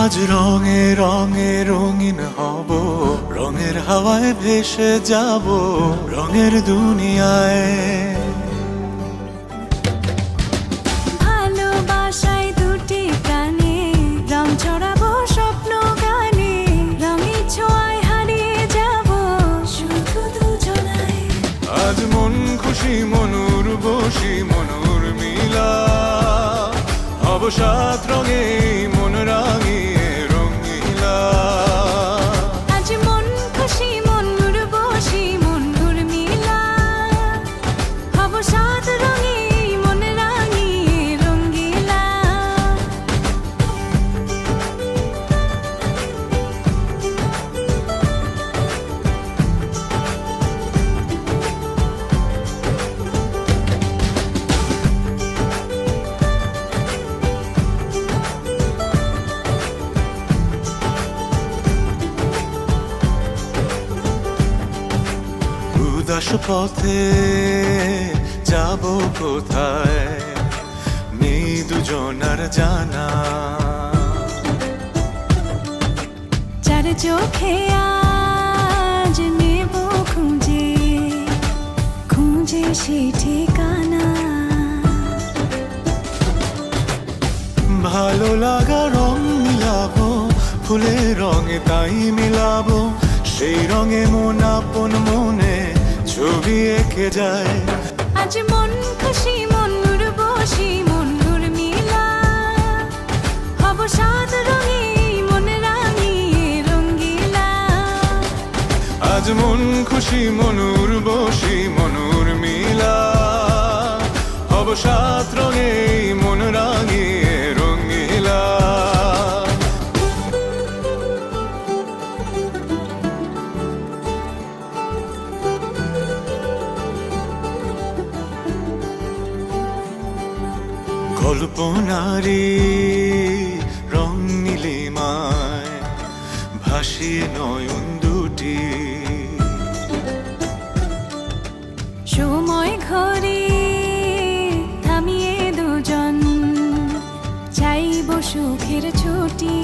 আজ রঙে রঙে রঙিন হব, রঙের হাওয়ায় ভেসে যাব রঙের দুনিয়ায়। ভালোবাসায় দুটি প্রাণে রং ছড়াবো স্বপ্ন গানে, রঙের ছোঁয়ায় হারিয়ে যাব শুধু দুজনায়। আজ মন খুশি মনুর বসি মনুর মিলা, হব সাত রঙে মন রাঙিয়ে রঙিলা। আজ মন খুশি মনুর বসি মনুর মিলা, হব সাত রঙে মন রাঙিয়ে রঙ্গিলা। উদাস পথে যাব কোথায় নেই দুজনার জানা, চার চোখে আজ নেব খুঁজে খুঁজে সে ঠিকানা। ভালো লাগা রং মিলাবো ফুলের রঙে তাই মিলাবো, সেই রঙে মন আপন মনে ছবি এঁকে যায়। আজ মন খুশি মনুর বসি মনুর মিলা, হব সাত রঙে মন রাঙিয়ে রঙ্গিলা। আজ মন খুশি মনুর বসি মনুর মিলা, হব সাত রঙে মন রাঙিয়ে রঙিলা। কল্পনারি রং নীলিমায় ভাসিয়ে নয়ন দুটি, সময় ঘরে থামিয়ে দুজন চাইব সুখের ছুটি।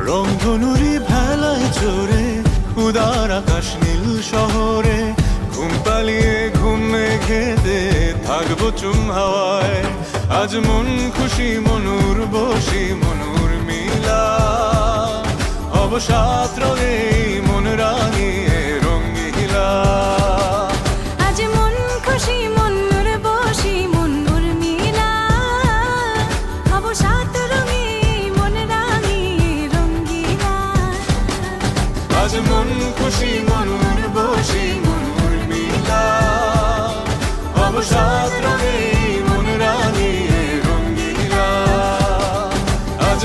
রংধনুরি ভেলায় চড়ে উদার আকাশ নীল শহরে, ঘুম পালিয়ে ঘুম মেঘেতে থাকবো চুম হাওয়ায়। আজ মন খুশি মনুর বসি মনুর মিলা, হব সাত রঙে মন রাঙিয়ে রঙিলা। আজ মন খুশি মনুর বসি মনুর মিলা, হব সাত রঙে মন রাঙিয়ে রঙ্গিলা। আজ মন খুশি মনুর বসি মনুর মিলা, হব সাত রঙে মন রাঙিয়ে রঙিলা। আজ